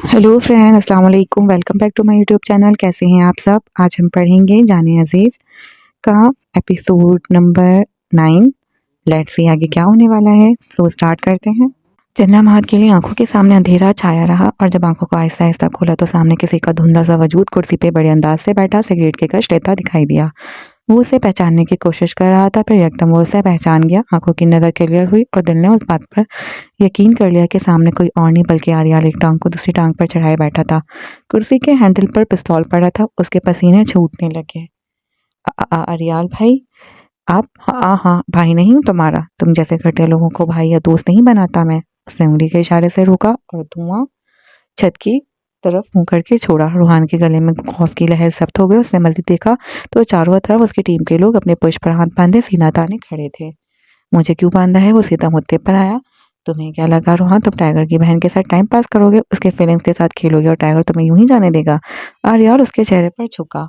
Hello friend, अस्सलाम वालेकुम। Welcome back to my YouTube channel. कैसे हैं आप सब? आज हम पढ़ेंगे जाने अजीज़ का एपिसोड नंबर 9। लेट्स सी आगे क्या होने वाला है। सो स्टार्ट करते हैं। चन्ना महात के लिए आंखों के सामने अंधेरा छाया रहा और जब आंखों को आहिस्ता आहिस्ता खोला तो सामने किसी का धुंधला सा वजूद कुर्सी पे बड़े अंदाज से बैठा सिगरेट के कश लेता दिखाई दिया। वो उसे पहचानने की कोशिश कर रहा था, फिर एकदम वो उसे पहचान गया। आंखों की नज़र क्लियर हुई और दिल ने उस बात पर यकीन कर लिया कि सामने कोई और नहीं बल्कि आर्याल एक टांग को दूसरी टांग पर चढ़ाए बैठा था। कुर्सी के हैंडल पर पिस्तौल पड़ा था। उसके पसीने छूटने लगे। आर्याल भाई, आप? हाँ हाँ, भाई नहीं हूँ तुम्हारा। तुम जैसे घटिया लोगों को भाई या दोस्त नहीं बनाता मैं। उसने उंगली के इशारे से रोका और धुआं छत की तरफ मुंह करके छोड़ा। रूहान के गले में खौफ की लहर सख्त हो गई। उसने मजीद देखा तो चारों तरफ उसकी टीम के लोग अपने पुष्प पर हाथ बांधे सीना ताने खड़े थे। मुझे क्यों बांधा है? वो सीधा मुद्दे पर आया। तुम्हें क्या लगा रूहान, तुम टाइगर की बहन के साथ टाइम पास करोगे, उसके फीलिंग्स के साथ खेलोगे और टाइगर तुम्हें यूं ही जाने देगा? और यार उसके चेहरे पर झुका।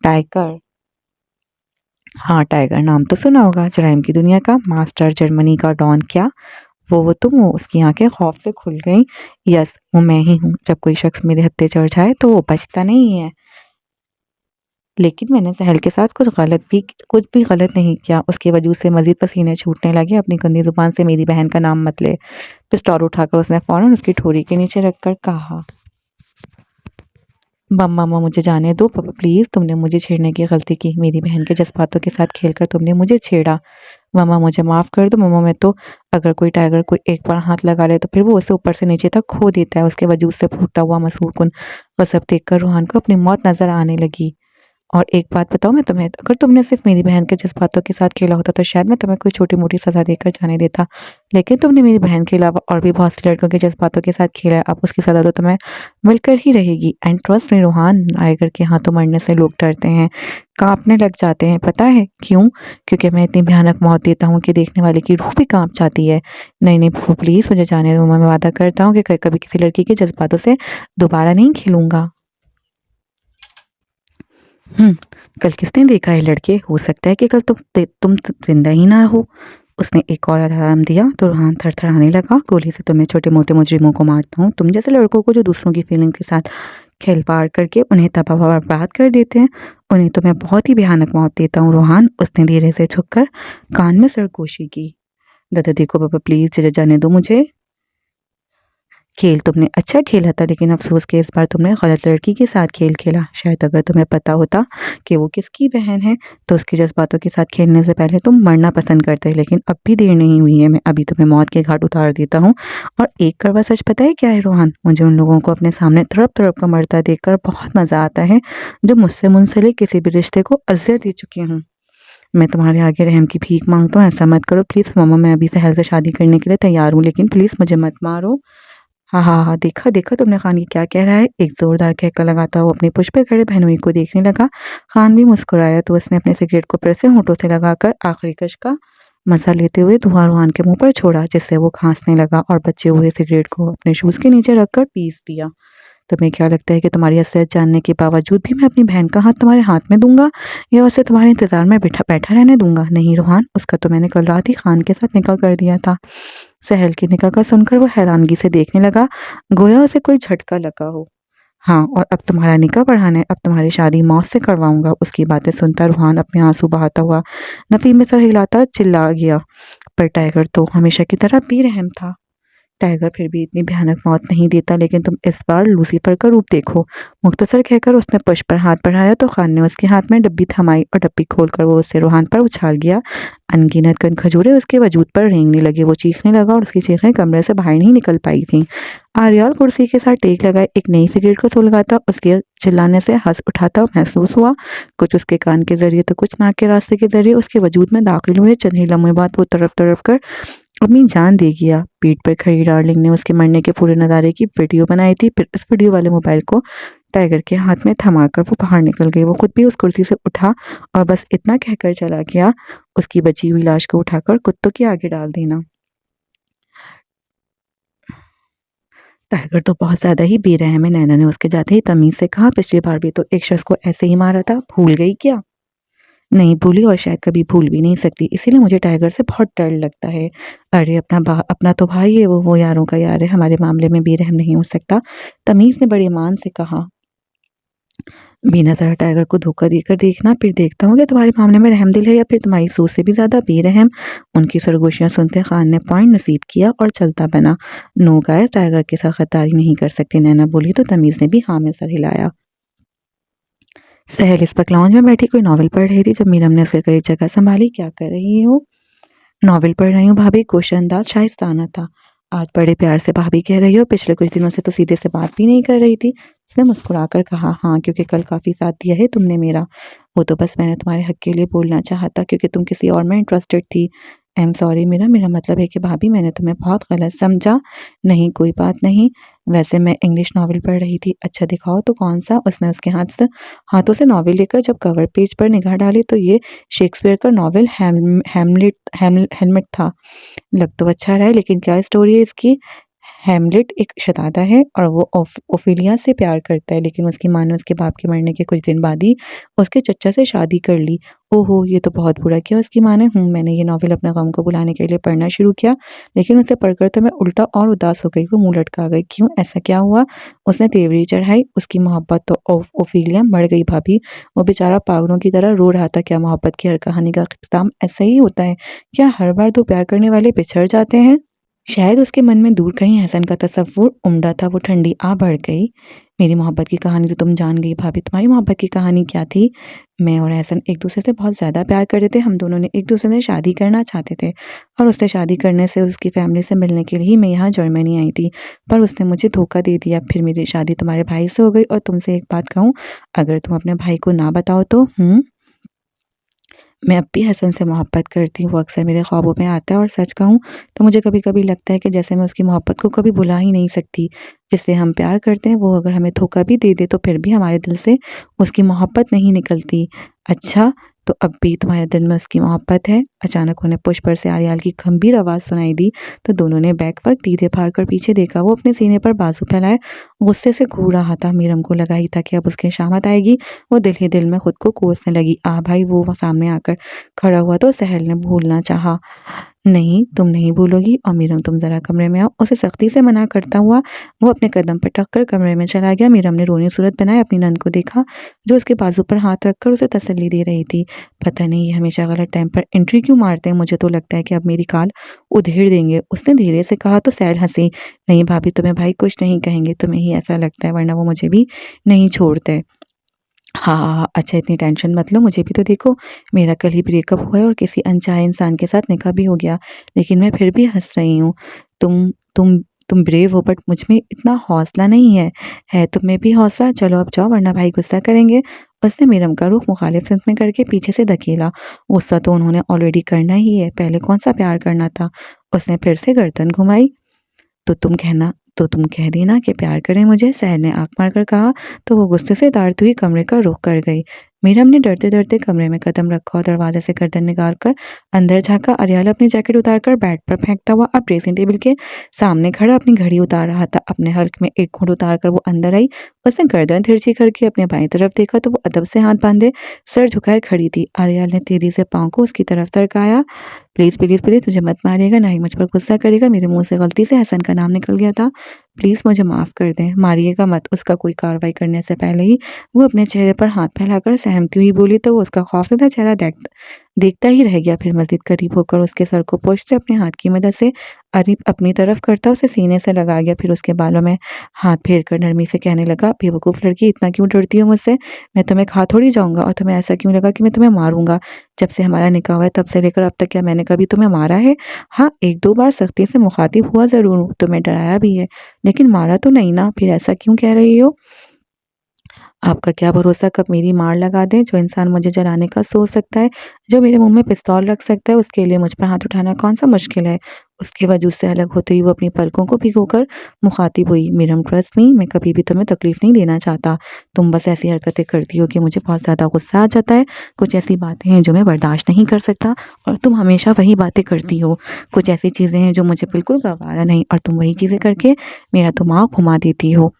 टाइगर? हाँ टाइगर, नाम तो सुना होगा। जराइम की दुनिया का मास्टर, जर्मनी का डॉन। क्या वो तुम हो? उसकी आंखें खौफ से खुल गईं। यस, वो मैं ही हूँ। जब कोई शख्स मेरे हत्थे चढ़ जाए तो वो बचता नहीं है। लेकिन मैंने सहल के साथ कुछ भी गलत नहीं किया। उसके वजूद से मजीद पसीने छूटने लगे। अपनी गंदी जुबान से मेरी बहन का नाम मत ले। पिस्तौल उठाकर उसने फौरन उसकी ठोड़ी के नीचे रखकर कहा, मम्मा मुझे जाने दो। पापा प्लीज़, तुमने मुझे छेड़ने की गलती की। मेरी बहन के जज्बातों के साथ खेलकर तुमने मुझे छेड़ा। मम्मा मुझे माफ़ कर दो। मम्मा, मैं तो अगर कोई टाइगर कोई एक बार हाथ लगा ले तो फिर वो उसे ऊपर से नीचे तक खो देता है। उसके वजूद से फूटता हुआ मसूरकुन गज़ब देखकर रूहान को अपनी मौत नज़र आने लगी। और एक बात बताऊँ मैं तुम्हें, अगर तुमने सिर्फ मेरी बहन के जज्बातों के साथ खेला होता तो शायद मैं तुम्हें कोई छोटी-मोटी सज़ा देकर जाने देता। लेकिन तुमने मेरी बहन के अलावा और भी बहुत सी लड़कियों के जज्बातों के साथ खेला है। अब उसकी सज़ा तो तुम्हें मिलकर ही रहेगी। And trust me Ruhan, tiger के हाथों मरने से लोग डरते हैं, काँपने लग जाते हैं। पता है क्यों? क्योंकि मैं इतनी भयानक मौत देता हूँ कि देखने वाले की रूह भी काँप जाती है। नहीं, नहीं फूफू प्लीज़ मुझे जाने दो। मैं वादा करता हूँ कि कभी किसी लड़की के जज्बातों से दोबारा नहीं खेलूँगा। हुँ, कल किसने देखा है लड़के? हो सकता है कि कल तुम ज़िंदा ही ना हो। उसने एक और अलार्म दिया तो रूहान थरथराने लगा। गोली से तो मैं छोटे-मोटे मुजरिमों को मारता हूँ। तुम जैसे लड़कों को जो दूसरों की फीलिंग के साथ खिलवाड़ करके उन्हें तबाह व बर्बाद कर देते हैं, उन्हें तो मैं बहुत ही भयानक मौत देता हूँ रूहान। उसने धीरे से झुककर कान में सरगोशी की। दादा देखो पापा प्लीज़ जाने दो मुझे। खेल तुमने अच्छा खेला था, लेकिन अफ़सोस कि इस बार तुमने गलत लड़की के साथ खेल खेला। शायद अगर तुम्हें पता होता कि वो किसकी बहन है तो उसके जज़्बातों के साथ खेलने से पहले तुम मरना पसंद करते। लेकिन अब भी देर नहीं हुई है। मैं अभी तुम्हें मौत के घाट उतार देता हूँ। और एक कड़वा सच पता है क्या है रूहान? मुझे उन लोगों को अपने सामने तड़प-तड़प कर मरता देखकर बहुत मज़ा आता है, जो मुझसे मुंसलिक किसी भी रिश्ते को अज़ियत दे चुके हों। मैं तुम्हारे आगे रहम की भीख माँगता हूँ, ऐसा मत करो प्लीज़। मम्मा मैं अभी सहल से शादी करने के लिए तैयार हूँ, लेकिन प्लीज़ मुझे मत मारो। हाँ, हाँ, हाँ, देखा, देखा तुमने खान ये क्या कह रहा है? एक ज़ोरदार कहका लगाता हुआ अपनी पुष्प पे खड़े बहनोई को देखने लगा। खान भी मुस्कुराया तो उसने अपने सिगरेट को फिर से होठों से लगाकर आखिरी कश का मज़ा लेते हुए धुआं रूहान के मुँह पर छोड़ा, जिससे वो खाँसने लगा और बचे हुए सिगरेट को अपने शूज़ के नीचे रखकर पीस दिया। तुम्हें क्या लगता है कि तुम्हारी असलियत जानने के बावजूद भी मैं अपनी बहन का हाथ तुम्हारे हाथ में दूँगा या उसे तुम्हारे इंतज़ार में बैठा रहने दूँगा? नहीं रूहान, उसका तो मैंने कल रात ही खान के साथ निकाह कर दिया था। सहल के निकाह का सुनकर वो हैरानगी से देखने लगा, गोया उसे कोई झटका लगा हो। हाँ, और अब तुम्हारा निकाह पढ़ाना है। अब तुम्हारी शादी मौत से करवाऊँगा। उसकी बातें सुनता रूहान अपने आँसू बहाता हुआ नफ़ी में सर हिलाता चिल्ला गया। पर टाइगर तो हमेशा की तरह बेरहम था। टाइगर फिर भी इतनी भयानक मौत नहीं देता, लेकिन तुम इस बार लूसीफर का रूप देखो। मुख्तसर कहकर उसने पुष्प पर हाथ बढ़ाया तो खान ने उसके हाथ में डब्बी थमाई और डब्बी खोलकर वो उससे रूहान पर उछाल गया। अनगिनत गन खजूरें उसके वजूद पर रेंगने लगे। वो चीखने लगा और उसकी चीखें कमरे से बाहर नहीं निकल पाई थीं। आर्याल कुर्सी के साथ टेक लगाए एक नई सिगरेट को सुलगाता उसके चिल्लाने से हंस उठाता महसूस हुआ। कुछ उसके कान के जरिए तो कुछ नाक के रास्ते के जरिए उसके वजूद में दाखिल हुए। चंद ही लम्हे बाद वो तड़प तड़प कर अपनी जान दे गया। पीठ पर खड़ी डार्लिंग ने उसके मरने के पूरे नज़ारे की वीडियो बनाई थी। फिर इस वीडियो वाले मोबाइल को टाइगर के हाथ में थमाकर वो बाहर निकल गई। वो खुद भी उस कुर्सी से उठा और बस इतना कहकर चला गया, उसकी बची हुई लाश को उठाकर कुत्तों के आगे डाल देना। टाइगर तो बहुत ज़्यादा ही बेरहम है। नैना ने उसके जाते ही तमीज़ से कहा, पिछली बार भी तो एक शख्स को ऐसे ही मारा था, भूल गई क्या? नहीं भूली और शायद कभी भूल भी नहीं सकती, इसीलिए मुझे टाइगर से बहुत डर लगता है। अरे अपना तो भाई है वो यारों का यार है, हमारे मामले में बेरहम नहीं हो सकता। तमीज़ ने बड़े ईमान से कहा। बिना ज़रा टाइगर को धोखा देकर देखना, फिर देखता हूँ कि तुम्हारे मामले में रहमदिल है या फिर तुम्हारी सोच से भी ज़्यादा बेरहम। उनकी सरगोशियाँ सुनते खान ने पॉइंट नसीब किया और चलता बना। नो गाइस, टाइगर के साथ खतारी नहीं कर सकती, नैना बोली तो तमीज़ ने भी हाँ में सर हिलाया। सहल इस वक्त लाउंज में बैठी कोई नॉवल पढ़ रही थी जब मीरम ने उसके करीब जगह संभाली। क्या कर रही हो? नॉवल पढ़ रही हूँ भाभी, क्वेश्चन अंदाज शाइस्ताना था। आज बड़े प्यार से भाभी कह रही हो, पिछले कुछ दिनों से तो सीधे से बात भी नहीं कर रही थी। उसने मुस्कुराकर कहा, हाँ क्योंकि कल काफ़ी साथ दिया है तुमने मेरा। वो तो बस मैंने तुम्हारे हक के लिए बोलना चाहा था क्योंकि तुम किसी और में इंटरेस्टेड थी। आई एम सॉरी मेरा मतलब है कि भाभी मैंने तुम्हें बहुत गलत समझा। नहीं कोई बात नहीं, वैसे मैं इंग्लिश नॉवल पढ़ रही थी। अच्छा दिखाओ तो कौन सा? उसने उसके हाथों से नॉवल लेकर जब कवर पेज पर निगाह डाली तो ये शेक्सपियर का नॉवल हैमलेट था। लग तो अच्छा रहा है लेकिन क्या स्टोरी है इसकी? हैमलेट एक शहजादा है और वो ओफिलिया से प्यार करता है, लेकिन उसकी माँ ने उसके बाप के मरने के कुछ दिन बाद ही उसके चचा से शादी कर ली। ओहो, ये तो बहुत बुरा किया उसकी माँ ने। मैंने ये नॉवल अपने गम को भुलाने के लिए पढ़ना शुरू किया, लेकिन उसे पढ़कर तो मैं उल्टा और उदास हो गई। वो मुंह लटका गई। क्यों, ऐसा क्या हुआ? उसने तेवरी चढ़ाई। उसकी मोहब्बत तो ओफिलिया मर गई भाभी। वो बेचारा पागलों की तरह रो रहा था। क्या मोहब्बत की हर कहानी का इख्तिताम ऐसा ही होता है? क्या हर बार दो प्यार करने वाले बिछड़ जाते हैं? शायद उसके मन में दूर कहीं हसन का तसव्वुर उमड़ा था। वो ठंडी आ बढ़ गई। मेरी मोहब्बत की कहानी तो तुम जान गई भाभी। तुम्हारी मोहब्बत की कहानी क्या थी? मैं और हसन एक दूसरे से बहुत ज़्यादा प्यार करते थे। हम दोनों ने एक दूसरे से शादी करना चाहते थे और उससे शादी करने से उसकी फैमिली से मिलने के लिए ही मैं यहाँ जर्मनी आई थी, पर उसने मुझे धोखा दे दिया। फिर मेरी शादी तुम्हारे भाई से हो गई। और तुमसे एक बात कहूँ, अगर तुम अपने भाई को ना बताओ तो मैं अब भी हसन से मोहब्बत करती हूँ। वो अक्सर मेरे ख्वाबों में आता है और सच कहूँ तो मुझे कभी-कभी लगता है कि जैसे मैं उसकी मोहब्बत को कभी भुला ही नहीं सकती। जिससे हम प्यार करते हैं वो अगर हमें धोखा भी दे दे तो फिर भी हमारे दिल से उसकी मोहब्बत नहीं निकलती। अच्छा, तो अब भी तुम्हारे दिल में उसकी मोहब्बत है? अचानक उन्हें पुश पर से आर्याल की गंभीर आवाज़ सुनाई दी तो दोनों ने बैक-वक्त दीदे फाड़ कर पीछे देखा। वो अपने सीने पर बाजू फैलाए गुस्से से घूर रहा था। मीरम को लगा ही था कि अब उसकी शामत आएगी। वो दिल ही दिल में खुद को कोसने लगी। भाई, वो सामने आकर खड़ा हुआ तो सहल ने भूलना चाहा। नहीं, तुम नहीं भूलोगी। और मीरम तुम ज़रा कमरे में आओ। उसे सख्ती से मना करता हुआ वो अपने कदम पटक कर कमरे में चला गया। मीरम ने रोनी सूरत बनाए अपनी नंद को देखा जो उसके बाजू पर हाथ रखकर उसे तसल्ली दे रही थी। पता नहीं ये हमेशा गलत टाइम पर एंट्री क्यों मारते हैं। मुझे तो लगता है कि अब मेरी काल उधेड़ देंगे। उसने धीरे से कहा तो सहल हंसी। नहीं भाभी, तुम्हें भाई कुछ नहीं कहेंगे, तुम्हें ही ऐसा लगता है, वरना वो मुझे भी नहीं छोड़ते। हाँ, हाँ, हाँ, अच्छा इतनी टेंशन मत लो, मुझे भी तो देखो, मेरा कल ही ब्रेकअप हुआ है और किसी अनचाहे इंसान के साथ निकाह भी हो गया, लेकिन मैं फिर भी हँस रही हूँ। तुम तुम तुम ब्रेव हो बट मुझ में इतना हौसला नहीं है तुम में भी हौसला? चलो अब जाओ वरना भाई गुस्सा करेंगे। उसने मीरम का रुख मुखालिफ सिमत में करके पीछे से धकेला। गुस्सा तो उन्होंने ऑलरेडी करना ही है, पहले कौन सा प्यार करना था? उसने फिर से गर्दन घुमाई। तो तुम कह देना कि प्यार करें मुझे, सहर ने आंख मारकर कहा तो वो गुस्से से दारती हुई कमरे का रुख कर गई। मीरम ने डरते डरते कमरे में कदम रखा और दरवाजे से गर्दन निकाल कर अंदर झांका। अरियाल अपनी जैकेट उतारकर बेड पर फेंकता हुआ अब ड्रेसिंग टेबल के सामने खड़ा अपनी घड़ी उतार रहा था। अपने हल्क में एक घूंट उतार वो अंदर आई। उसने गर्दन तिरछी करके अपने बाईं तरफ देखा तो वो अदब से हाथ बांधे सर झुकाए खड़ी थी। अरियाल ने तेजी से पाँव को उसकी तरफ तरकाया। प्लीज़ प्लीज़ प्लीज़ मुझे मत मारिएगा, ना ही मुझ पर गुस्सा करिएगा। मेरे मुंह से गलती से हसन का नाम निकल गया था, प्लीज़ मुझे माफ़ कर दें। मारिएगा मत। उसका कोई कार्रवाई करने से पहले ही वो अपने चेहरे पर हाथ फैलाकर सहमती हुई बोली तो वो उसका खौफजदा चेहरा देखता ही रह गया। फिर मज़ीद करीब होकर उसके सर को पोंछते अपने हाथ की मदद से अरीब अपनी तरफ करता उसे सीने से लगा गया। फिर उसके बालों में हाथ फेर कर नरमी से कहने लगा, बेवकूफ़ लड़की, इतना क्यों डरती हो मुझसे? मैं तुम्हें खा थोड़ी जाऊँगा और तुम्हें ऐसा क्यों लगा कि मैं तुम्हें मारूँगा? जब से हमारा निकाह हुआ है तब से लेकर अब तक क्या मैंने कभी तुम्हें मारा है? हाँ, 1-2 बार सख्ती से मुखातिब हुआ ज़रूर हूँ, तुम्हें डराया भी है, लेकिन मारा तो नहीं ना। फिर ऐसा क्यों कह रही हो? आपका क्या भरोसा कब मेरी मार लगा दें। जो इंसान मुझे जलाने का सोच सकता है, जो मेरे मुंह में पिस्तौल रख सकता है, उसके लिए मुझ पर हाथ उठाना कौन सा मुश्किल है। उसके वजूद से अलग होते ही वो अपनी पलकों को भिगोकर मुखातिब हुई। मीरम ट्रस्ट मी, मैं कभी भी तुम्हें तकलीफ नहीं देना चाहता। तुम बस ऐसी हरकतें करती हो कि मुझे बहुत ज़्यादा गुस्सा आ जाता है। कुछ ऐसी बातें हैं जो मैं बर्दाश्त नहीं कर सकता और तुम हमेशा वही बातें करती हो। कुछ ऐसी चीज़ें हैं जो मुझे बिल्कुल गवारा नहीं और तुम वही चीज़ें करके मेरा दिमाग घुमा देती हो।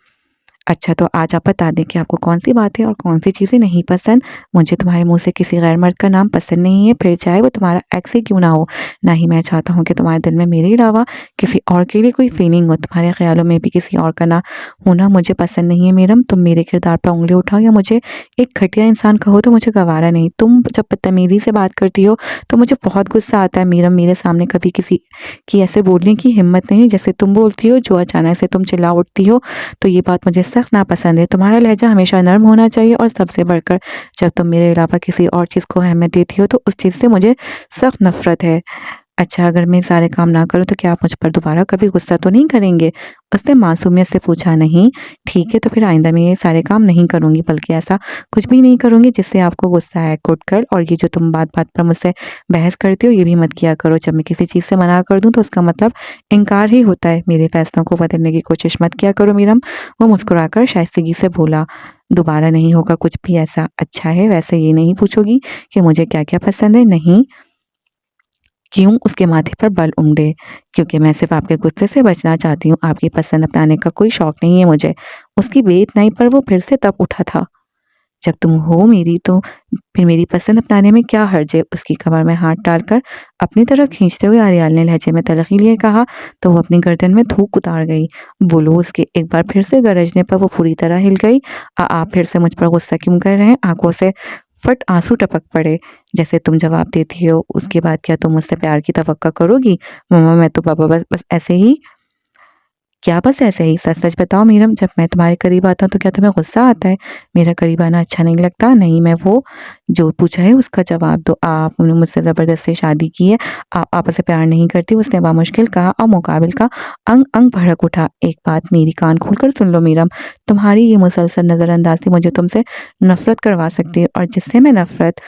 अच्छा तो आज आप बता दें कि आपको कौन सी बातें और कौन सी चीज़ें नहीं पसंद। मुझे तुम्हारे मुँह से किसी गैर मर्द का नाम पसंद नहीं है, फिर चाहे वो तुम्हारा एक्स ही क्यों ना हो। ना ही मैं चाहता हूँ कि तुम्हारे दिल में मेरे अलावा किसी और के लिए कोई फीलिंग हो। तुम्हारे ख़्यालों में भी किसी और का ना होना मुझे पसंद नहीं है मीरम। तुम मेरे किरदार पर उँगली उठाओ या मुझे एक घटिया इंसान कहो तो मुझे गवारा नहीं। तुम जब बदतमीज़ी से बात करती हो तो मुझे बहुत गुस्सा आता है मीरम। मेरे सामने कभी किसी की ऐसे बोलने की हिम्मत नहीं जैसे तुम बोलती हो, जो अचानक से तुम चिल्ला उठती हो तो ये बात मुझे सख्त नापसंद है। तुम्हारा लहजा हमेशा नर्म होना चाहिए और सबसे बढ़कर जब तुम मेरे अलावा किसी और चीज़ को अहमियत देती हो तो उस चीज़ से मुझे सख्त नफ़रत है। अच्छा अगर मैं सारे काम ना करूँ तो क्या आप मुझ पर दोबारा कभी गुस्सा तो नहीं करेंगे? उसने मासूमियत से पूछा। नहीं, ठीक है तो फिर आइंदा मैं ये सारे काम नहीं करूँगी, बल्कि ऐसा कुछ भी नहीं करूँगी जिससे आपको गुस्सा आए। कुटकर और ये जो तुम बात-बात पर मुझसे बहस करती हो ये भी मत किया करो। जब मैं किसी चीज़ से मना कर दूँ तो उसका मतलब इनकार ही होता है। मेरे फैसलों को बदलने की कोशिश मत किया करो मीरम। वो मुस्कुराकर शाइस्तगी से बोला। दोबारा नहीं होगा कुछ भी ऐसा। अच्छा है, वैसे ये नहीं पूछोगी कि मुझे क्या-क्या पसंद है? नहीं। क्यों? उसके माथे पर बल उमड़े। क्योंकि मैं सिर्फ़ आपके गुस्से से बचना चाहती हूँ, आपकी पसंद अपनाने का कोई शौक नहीं है मुझे। उसकी बेइतनाई पर वो फिर से तप उठा था। जब तुम हो मेरी तो फिर मेरी पसंद अपनाने में क्या हर्ज है? उसकी कमर में हाथ डालकर अपनी तरफ खींचते हुए आर्याल ने लहजे में तलख़ी लिए कहा तो वो अपनी गर्दन में थूक उतार गई। बोलो उसके एक बार फिर से गरजने पर वो पूरी तरह हिल गई। आप फिर से मुझ पर गुस्सा क्यों कर रहे हैं? आँखों से फट आँसू टपक पड़े। जैसे तुम जवाब देती हो उसके बाद क्या तुम मुझसे प्यार की तवक्को करोगी? मम्मा मैं तो पापा बस बस ऐसे ही क्या बस ऐसे ही? सच-सच बताओ मीरम जब मैं तुम्हारे करीब आता हूँ तो क्या तुम्हें गुस्सा आता है? मेरा करीब आना अच्छा नहीं लगता? नहीं मैं वो जो पूछा है उसका जवाब दो। आपने मुझसे ज़बरदस्ती शादी की है। आप आपस से प्यार नहीं करती उसने बामुश्किल कहा और मुकाबिल का अंग-अंग भड़क उठा। एक बात मेरी कान खोलकर सुन लो मीरम, तुम्हारी ये मुसलसल नज़रअंदाज़ी मुझे तुमसे नफ़रत करवा सकती है और जिससे मैं नफ़रत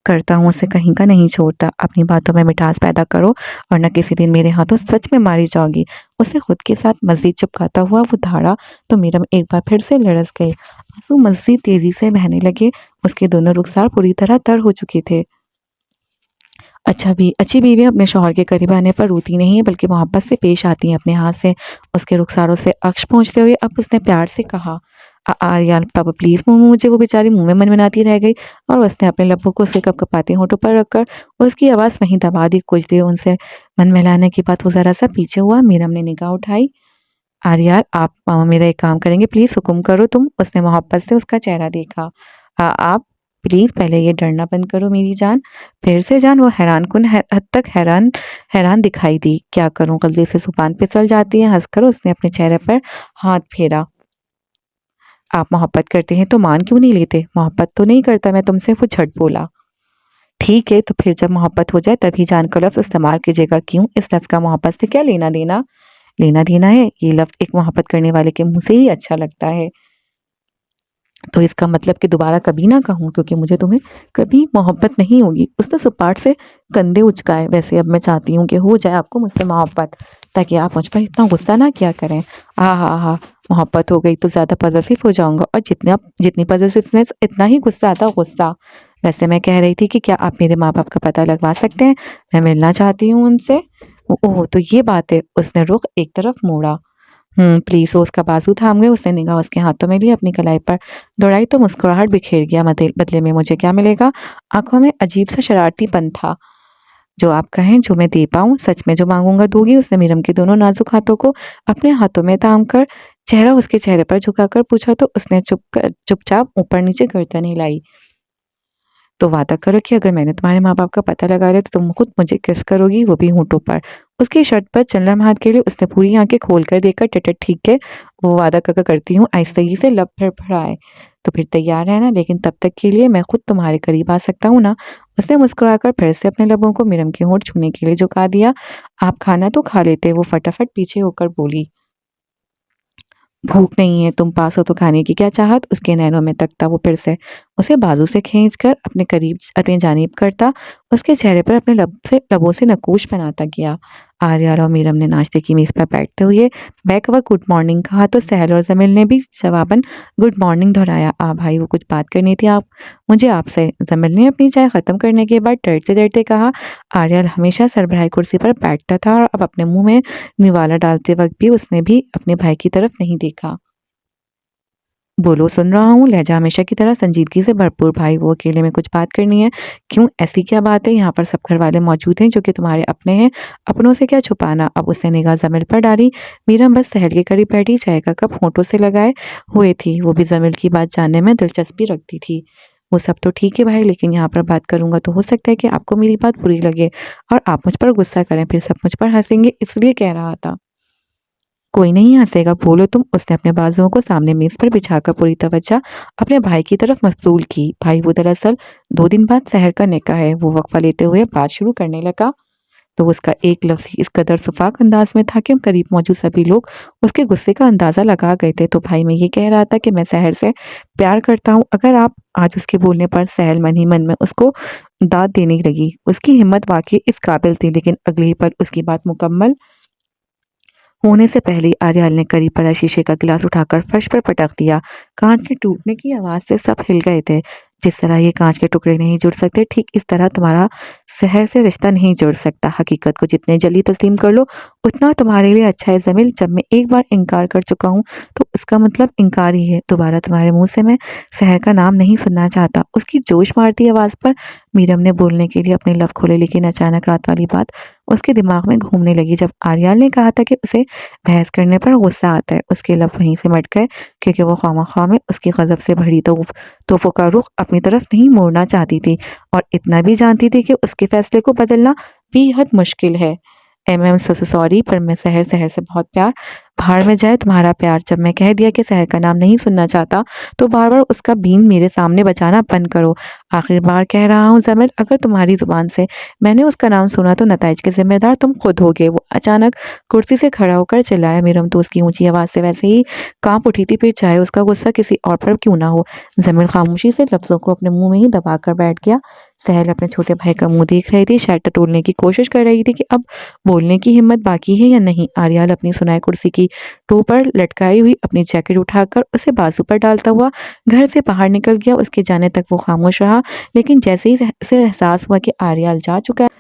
करता हूँ उसे कहीं का नहीं छोड़ता। अपनी बातों में मिठास पैदा करो वरना किसी दिन मेरे हाथों सच में मारी जाओगी। उसे खुद के साथ मज़ीद चिपकाता हुआ वो दौड़ा तो मीरम एक बार फिर से लरज़ गए। आंसू मज़ीद तेज़ी से बहने लगे। उसके दोनों रुखसार पूरी तरह तर हो चुके थे। अच्छी बीवियाँ अपने शौहर के करीब आने पर रोती नहीं है बल्कि मोहब्बत से पेश आती हैं। अपने हाथ से उसके रुखसारों से अक्ष पोंछते हुए अब उसने प्यार से कहा यार पापा प्लीज़ मुझे वो बेचारी मुंह में मनमनाती रह गई और उसने अपने लब्बों को उसके कपकपाते होठों पर रखकर उसकी आवाज़ वहीं दबा दी। कुछ देर उनसे मन मिलाने के बाद वो ज़रा सा पीछे हुआ। मीरम ने निगाह उठाई। आर्या आप मेरा एक काम करेंगे प्लीज़ हुक्म करो तुम। उसने मोहब्बत से उसका चेहरा देखा। आप प्लीज़ पहले ये डरना बंद करो मेरी जान। फिर से जान वो हैरानकुन हद तक हैरान हैरान दिखाई दी। क्या करूं गलती से ज़ुबान फिसल जाती है। हंसकर उसने अपने चेहरे पर हाथ फेरा। आप मोहब्बत करते हैं तो मान क्यों नहीं लेते? मोहब्बत तो नहीं करता मैं तुमसे, वो झट बोला। ठीक है तो फिर जब मोहब्बत हो जाए तभी जान का लफ्ज़ इस्तेमाल कीजिएगा। क्यों? इस लफ्ज़ का मोहब्बत से क्या लेना देना? लेना देना है ये लफ्ज़ एक मोहब्बत करने वाले के मुंह से ही अच्छा लगता है। तो इसका मतलब कि दोबारा कभी ना कहूँ क्योंकि मुझे तुम्हें कभी मोहब्बत नहीं होगी। उसने सपाट से कंधे उचकाए। वैसे अब मैं चाहती हूँ कि हो जाए आपको मुझसे मोहब्बत ताकि आप मुझ पर इतना गुस्सा ना किया करें। हाँ मोहब्बत हो गई तो ज़्यादा पॉजेसिव हो जाऊँगा और जितनी पॉजेसिवनेस इतना ही गुस्सा आता गुस्सा। वैसे मैं कह रही थी कि क्या आप मेरे माँ बाप का पता लगवा सकते हैं? मैं मिलना चाहती हूँ उनसे। ओह तो ये बात है। उसने रुख एक तरफ मोड़ा। प्लीज़ वो उसका बाजू थाम गए। उसने निगाह उसके हाथों में ली, अपनी कलाई पर दौड़ाई तो मुस्कुराहट बिखेर गया। बदले में मुझे क्या मिलेगा? आंखों में अजीब सा शरारतीपन था। जो आप कहें जो मैं दे पाऊँ, सच में जो मांगूंगा दूंगी। उसने मीरम के दोनों नाजुक हाथों को अपने हाथों में थाम कर चेहरा उसके चेहरे पर झुकाकर पूछा तो उसने चुपचाप ऊपर नीचे गर्दन हिलाई। तो वादा करो कि अगर मैंने तुम्हारे माँ बाप का पता लगा लिया तो तुम खुद मुझे किस करोगी, वो भी होंठों पर। उसकी शर्ट पर चंद्रम हाथ के लिए उसने पूरी आंखें खोल कर देखकर टिटट ठीक है वो वादा करती हूँ आहिस्तगी से लब फड़फड़ाए। तो फिर तैयार है ना? लेकिन तब तक के लिए मैं खुद तुम्हारे करीब आ सकता हूँ ना? उसने मुस्कुराकर फिर से अपने लबों को मीरम के होंठ छूने के लिए झुका दिया। आप खाना तो खा लेते। वो फटाफट पीछे होकर बोली। भूख नहीं है, तुम पास हो तो खाने की क्या चाहत? उसके नैनों में तकता वो फिर से उसे बाजू से खींचकर अपने करीब अपनी जानिब करता। उसके चेहरे पर अपने लबों से नकूश बनाता गया। आर्या और मीरम ने नाश्ते की मेज पर बैठते हुए बैक व गुड मॉर्निंग कहा तो सहल और जमील ने भी जवाबन गुड मॉर्निंग दोहराया। भाई वो कुछ बात करनी थी आप मुझे आपसे। जमील ने अपनी चाय खत्म करने के बाद डरते डरते कहा। आर्या हमेशा सरबराही कुर्सी पर बैठता था और अब अपने मुंह में निवाला डालते वक्त भी उसने भी अपने भाई की तरफ नहीं देखा। बोलो सुन रहा हूँ। लहजा हमेशा की तरह संजीदगी से भरपूर। भाई वो अकेले में कुछ बात करनी है। क्यों, ऐसी क्या बात है? यहाँ पर सब घर वाले मौजूद हैं जो कि तुम्हारे अपने हैं। अपनों से क्या छुपाना। अब उसने निगाह जमील पर डाली। मीरम बस सहल के करीब बैठी चाय का कप होंठों से लगाए हुए थी। वो भी जमील की बात जानने में दिलचस्पी रखती थी। वो सब तो ठीक है भाई, लेकिन यहाँ पर बात करूंगा तो हो सकता है कि आपको मेरी बात बुरी लगे और आप मुझ पर गुस्सा करें, फिर सब मुझ पर हंसेंगे, इसलिए कह रहा था। कोई नहीं हंसेगा, बोलो तुम। उसने अपने बाजुओं को सामने मेज पर बिछाकर पूरी तवज्जो अपने भाई की तरफ मब्सूल की। भाई वो दरअसल 2 दिन बाद सहर का निकाह है। वो वक्फा लेते हुए बात शुरू करने लगा तो उसका एक लफ्ज़ ही इस कदर शफाक अंदाज में था कि करीब मौजूद सभी लोग उसके गुस्से का अंदाज़ा लगा गए थे। तो भाई मैं ये कह रहा था कि मैं सहर से प्यार करता हूँ। अगर आप आज उसके बोलने पर सहल मन ही मन में उसको दाद देने लगी। उसकी हिम्मत वाकई इस काबिल थी, लेकिन अगले ही पल उसकी बात मुकम्मल होने से पहले ही आर्याल ने करीब पड़ा शीशे का गिलास उठाकर फर्श पर पटक दिया। कांच के टूटने की आवाज़ से सब हिल गए थे। जिस तरह ये कांच के टुकड़े नहीं जुड़ सकते, ठीक इस तरह तुम्हारा शहर से रिश्ता नहीं जुड़ सकता। हकीकत को जितने जल्दी तस्लीम कर लो उतना तुम्हारे लिए अच्छा है जमील। जब मैं एक बार इनकार कर चुका हूँ तो उसका मतलब इनकार ही है। दोबारा तुम्हारे मुंह से मैं शहर का नाम नहीं सुनना चाहता। उसकी जोश मारती आवाज़ पर मीरम ने बोलने के लिए अपने लब खोले, लेकिन अचानक रात वाली बात उसके दिमाग में घूमने लगी। जब आर्याल ने कहा था कि उसे बहस करने पर गुस्सा आता है, उसके लब वहीं से मट गए, क्योंकि वो खामख्वाह में उसकी गज़ब से भरी तोपों का रुख अपनी तरफ नहीं मोड़ना चाहती थी और इतना भी जानती थी कि उसके फैसले को बदलना बेहद मुश्किल है। एम सॉरी, पर मैं सहर सहर से बहुत प्यार। भाड़ में जाए तुम्हारा प्यार। जब मैं कह दिया कि सहर का नाम नहीं सुनना चाहता तो बार बार उसका बीन मेरे सामने बचाना बंद करो। आखिर बार कह रहा हूँ जमील, अगर तुम्हारी जुबान से मैंने उसका नाम सुना तो नताइज के जिम्मेदार तुम खुद होगे। वो अचानक कुर्सी से खड़ा होकर चिल्लाया। मीरम तो उसकी ऊंची आवाज़ से वैसे ही कांप उठी थी, फिर चाहे उसका गुस्सा किसी और पर क्यों ना हो। जमील खामोशी से लफ्ज़ों को अपने मुंह में ही दबाकर बैठ गया। सहल अपने छोटे भाई का मुंह देख रही थी, शायद टटोलने की कोशिश कर रही थी कि अब बोलने की हिम्मत बाकी है या नहीं। आर्याल अपनी सुनाई कुर्सी की टो पर लटकाई हुई अपनी जैकेट उठाकर उसे बाजू पर डालता हुआ घर से बाहर निकल गया। उसके जाने तक वो खामोश रहा, लेकिन जैसे ही उसे एहसास हुआ कि आर्याल जा चुका है,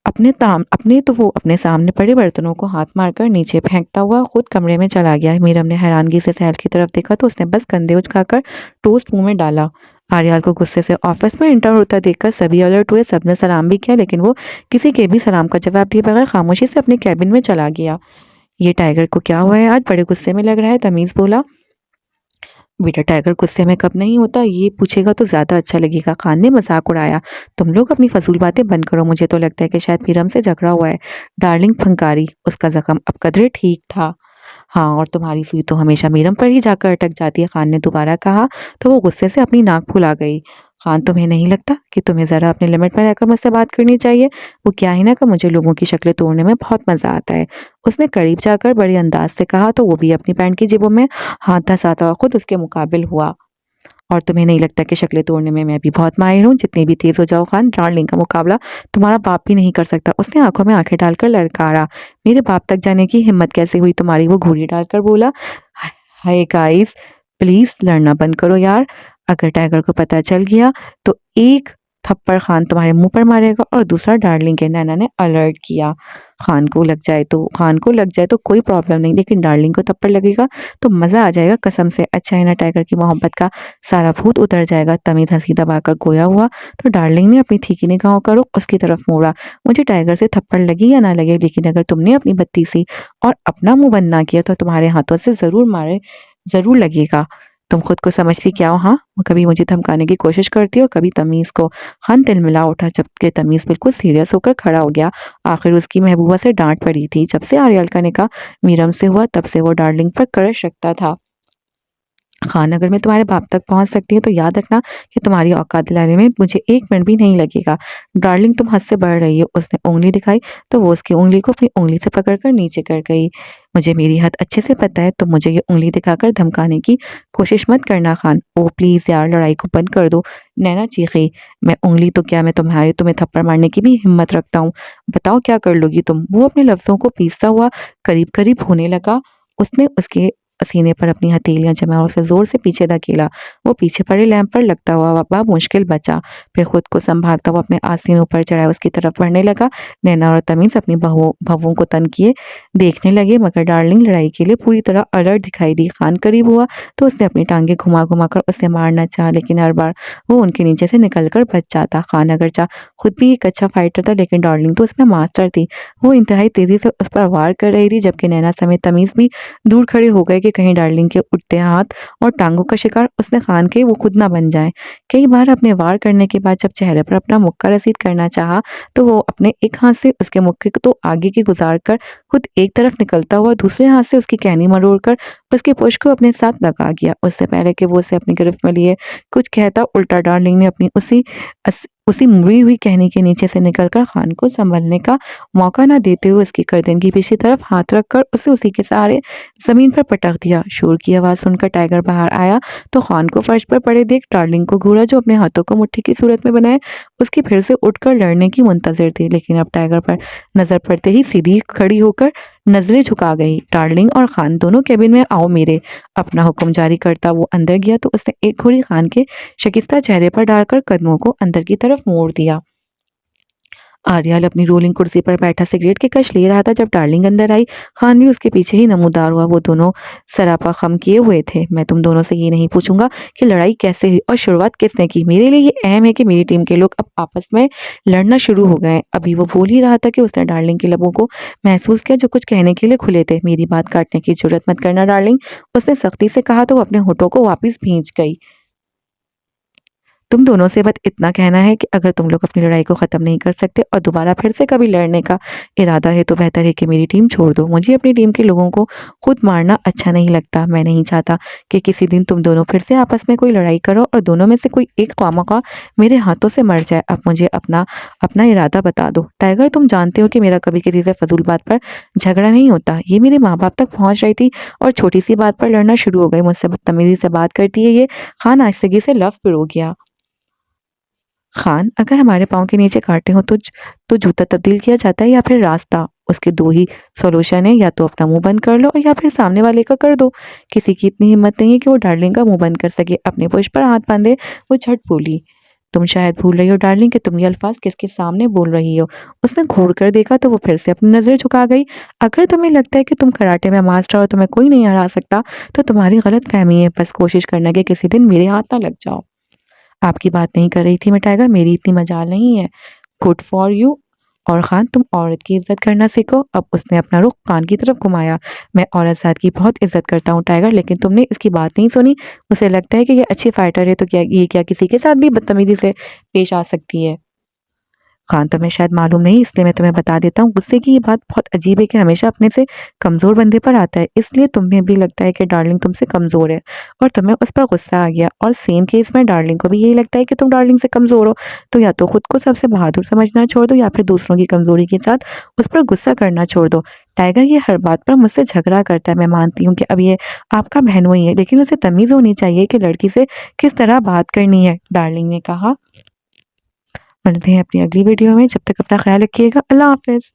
अपने सामने पड़े बर्तनों को हाथ मारकर नीचे फेंकता हुआ खुद कमरे में चला गया। मीरम ने हैरानगी से सहल की तरफ देखा तो उसने बस कंधे उचकाकर टोस्ट मुंह में डाला। आर्याल को गुस्से से ऑफिस में एंटर होता देखकर सभी अलर्ट हुए। सबने सलाम भी किया, लेकिन वो किसी के भी सलाम का जवाब दिए बगैर खामोशी से अपने कैबिन में चला गया। ये टाइगर को क्या हुआ है आज, बड़े गुस्से में लग रहा है। तमीज़ बोला। बेटा, टाइगर गुस्से में कब नहीं होता, ये पूछेगा तो ज़्यादा अच्छा लगेगा। खान ने मजाक उड़ाया। तुम लोग अपनी फजूल बातें बंद करो। मुझे तो लगता है कि शायद मीरम से झगड़ा हुआ है। डार्लिंग फंकारी, उसका जख्म अब कदरे ठीक था। हाँ, और तुम्हारी सुई तो हमेशा मीरम पर ही जाकर अटक जाती है, खान ने दोबारा कहा तो वो गुस्से से अपनी नाक फुला गई। खान, तुम्हें नहीं लगता कि तुम्हें ज़रा अपने लिमिट में रहकर मुझसे बात करनी चाहिए? वो क्या है ना कि मुझे लोगों की शक्लें तोड़ने में बहुत मज़ा आता है। उसने करीब जाकर बड़े अंदाज से कहा तो वो भी अपनी पैंट की जेबों में हाथ धंसाता हुआ खुद उसके मुकाबिल हुआ। और तुम्हें नहीं लगता कि शक्लें तोड़ने में मैं भी बहुत माहिर हूँ? जितनी भी तेज हो जाओ खान, डार्लिंग का मुकाबला तुम्हारा बाप भी नहीं कर सकता। उसने आंखों में आंखें डालकर ललकारा। मेरे बाप तक जाने की हिम्मत कैसे हुई तुम्हारी? वो घूरी डालकर बोला। हाय गाइस, प्लीज लड़ना बंद करो यार। अगर टाइगर को पता चल गया तो एक थप्पड़ खान तुम्हारे मुंह पर मारेगा और दूसरा डार्लिंग के। नैना ने अलर्ट किया। खान को लग जाए तो कोई प्रॉब्लम नहीं, लेकिन डार्लिंग को थप्पड़ लगेगा तो मजा आ जाएगा कसम से। अच्छा है ना, टाइगर की मोहब्बत का सारा भूत उतर जाएगा। तमीज हंसी दबाकर गोया हुआ तो डार्लिंग ने अपनी तीखी निगाहों का रुख उसकी तरफ मोड़ा। मुझे टाइगर से थप्पड़ लगी या ना लगे, लेकिन अगर तुमने अपनी बत्ती सी और अपना मुंह बंद ना किया तो तुम्हारे हाथों से जरूर लगेगा। तुम खुद को समझती क्या हो? हाँ, वो कभी मुझे धमकाने की कोशिश करती हो, कभी तमीज को। खान तिलमिला उठा, जबकि तमीज बिल्कुल सीरियस होकर खड़ा हो गया। आखिर उसकी महबूबा से डांट पड़ी थी। जब से आर्यल का निकाह मीरम से हुआ तब से वो डार्लिंग पर क्रश रखता था। खान, अगर मैं तुम्हारे बाप तक पहुंच सकती हूँ तो याद रखना कि तुम्हारी औकात दिलाने में मुझे 1 मिनट भी नहीं लगेगा। डार्लिंग, तुम हद से बढ़ रही हो। उसने उंगली दिखाई तो वो उसकी उंगली को अपनी उंगली से पकड़कर नीचे कर गई। मुझे मेरी हद अच्छे से पता है, तुम मुझे ये उंगली दिखाकर धमकाने की कोशिश मत करना खान। ओ प्लीज यार, लड़ाई को बंद कर दो। नैना चीखी। मैं उंगली तो क्या, मैं तुम्हें थप्पड़ मारने की भी हिम्मत रखता हूँ। बताओ क्या कर लोगी तुम? वो अपने लफ्जों को पीसता हुआ करीब करीब होने लगा। उसने उसके सीने पर अपनी हथेलियां जमा और उसे जोर से पीछे धकेला। वो पीछे पड़े लैंप पर लगता हुआ बाप मुश्किल बचा। फिर खुद को संभालता हुआ अपने आसीन ऊपर चढ़ाया उसकी तरफ बढ़ने लगा। नैना और तमीज अपनी भवों को तन किए देखने लगे, मगर डार्लिंग लड़ाई के लिए पूरी तरह अलर्ट दिखाई दी। खान करीब हुआ तो उसने अपनी टांगे घुमा घुमा कर उसे मारना चाहा, लेकिन हर बार वो उनके नीचे से निकलकर बच जाता। खान अगर चाह खुद भी एक अच्छा फाइटर था, लेकिन डार्लिंग तो उसमें मास्टर थी। वो इंतहाई तेजी से उस पर वार कर रही थी, जबकि नैना समेत तमीज भी दूर खड़े हो गए कि कहीं डार्लिंग के उठते हाथ और टांगों का शिकार उसने खान के वो खुद ना बन जाए। कई बार अपने वार करने के बाद जब चेहरे पर अपना मुक्का रसीद करना चाहा, तो वो अपने एक हाथ से उसके मुक्के को तो आगे की गुजार कर खुद एक तरफ निकलता हुआ दूसरे हाथ से उसकी कहनी मरोड़ कर उसके पुश को अपने साथ लगा गया। उससे पहले कि वो उसे अपनी गिरफ्त में लिए कुछ कहता, उल्टा डार्लिंग ने अपनी उसी मुड़ी हुई कहनी के नीचे से निकलकर खान को संभलने का मौका न देते हुए उसकी गर्दन की पीछे तरफ हाथ रखकर उसे उसी के सहारे जमीन पर पटक दिया। शोर की आवाज सुनकर टाइगर बाहर आया तो खान को फर्श पर पड़े देख डार्लिंग को घूरा, जो अपने हाथों को मुट्ठी की सूरत में बनाए उसकी फिर से उठकर लड़ने की मुंतजिर थी। लेकिन अब टाइगर पर नजर पड़ते ही सीधी खड़ी होकर नजरें झुका गई। डार्लिंग और खान दोनों कैबिन में आओ मेरे, अपना हुक्म जारी करता वो अंदर गया तो उसने एक घुरी खान के शकिस्ता चेहरे पर डालकर कदमों को अंदर की तरफ मोड़ दिया। आर्याल अपनी रोलिंग कुर्सी पर बैठा सिगरेट के कश ले रहा था जब डार्लिंग अंदर आई। खान भी उसके पीछे ही नमूदार हुआ। वो दोनों सरापा खम किए हुए थे। मैं तुम दोनों से ये नहीं पूछूंगा कि लड़ाई कैसे हुई और शुरुआत किसने की। मेरे लिए ये अहम है कि मेरी टीम के लोग अब आपस में लड़ना शुरू हो गए। अभी वो बोल ही रहा था कि उसने डार्लिंग के लबों को महसूस किया जो कुछ कहने के लिए खुले थे। मेरी बात काटने की जरूरत मत करना डार्लिंग, उसने सख्ती से कहा तो वो अपने होठों को वापिस भींच गई। तुम दोनों से बस इतना कहना है कि अगर तुम लोग अपनी लड़ाई को ख़त्म नहीं कर सकते और दोबारा फिर से कभी लड़ने का इरादा है तो बेहतर है कि मेरी टीम छोड़ दो। मुझे अपनी टीम के लोगों को खुद मारना अच्छा नहीं लगता। मैं नहीं चाहता कि किसी दिन तुम दोनों फिर से आपस में कोई लड़ाई करो और दोनों में से कोई एक ख्वामख्वाह मेरे हाथों से मर जाए। अब मुझे अपना अपना इरादा बता दो। टाइगर, तुम जानते हो कि मेरा कभी किसी से फजूल बात पर झगड़ा नहीं होता। ये मेरे माँ बाप तक पहुँच रही थी और छोटी सी बात पर लड़ना शुरू हो गई। मुझसे बदतमीजी से बात करती है ये। खान आहिस्तगी से लफ पिरो गया। खान, अगर हमारे पाँव के नीचे कांटे हो तो जूता तब्दील किया जाता है या फिर रास्ता। उसके दो ही सॉल्यूशन है, या तो अपना मुंह बंद कर लो या फिर सामने वाले का कर दो। किसी की इतनी हिम्मत नहीं है कि वो डार्लिंग का मुंह बंद कर सके। अपने पुश पर हाथ बांधे वो झट बोली, तुम शायद भूल रही हो डार्लिंग कि तुम ये अल्फाज किसके सामने बोल रही हो। उसने घूर कर देखा तो वो फिर से अपनी नजरें झुका गई। अगर तुम्हें लगता है कि तुम कराटे में मास्टर और तुम्हें कोई नहीं हरा सकता तो तुम्हारी गलत फहमी है। बस कोशिश करना कि किसी दिन मेरे हाथ ना लग जाओ। आपकी बात नहीं कर रही थी मैं टाइगर, मेरी इतनी मजाल नहीं है। Good for you. और खान, तुम औरत की इज्जत करना सीखो। अब उसने अपना रुख खान की तरफ घुमाया। मैं औरत जात की बहुत इज्जत करता हूँ टाइगर, लेकिन तुमने इसकी बात नहीं सुनी। उसे लगता है कि ये अच्छी फाइटर है तो क्या किसी के साथ भी बदतमीजी से पेश आ सकती है। खान, तुम्हें शायद मालूम नहीं, इसलिए मैं तुम्हें बता देता हूँ। गुस्से की ये बात बहुत अजीब है कि हमेशा अपने से कमज़ोर बंदे पर आता है। इसलिए तुम्हें भी लगता है कि डार्लिंग तुमसे कमज़ोर है और तुम्हें उस पर गुस्सा आ गया। और सेम केस में डार्लिंग को भी यही लगता है कि तुम डार्लिंग से कमज़ोर हो। तो या तो खुद को सबसे बहादुर समझना छोड़ दो या फिर दूसरों की कमज़ोरी के साथ उस पर गुस्सा करना छोड़ दो। टाइगर ये हर बात पर मुझसे झगड़ा करता है। मैं मानती हूँ कि अब ये आपका बहनोई है, लेकिन उसे तमीज़ होनी चाहिए कि लड़की से किस तरह बात करनी है, डार्लिंग ने कहा। मिलते हैं अपनी अगली वीडियो में। जब तक अपना ख्याल रखिएगा। अल्लाह हाफ़िज़।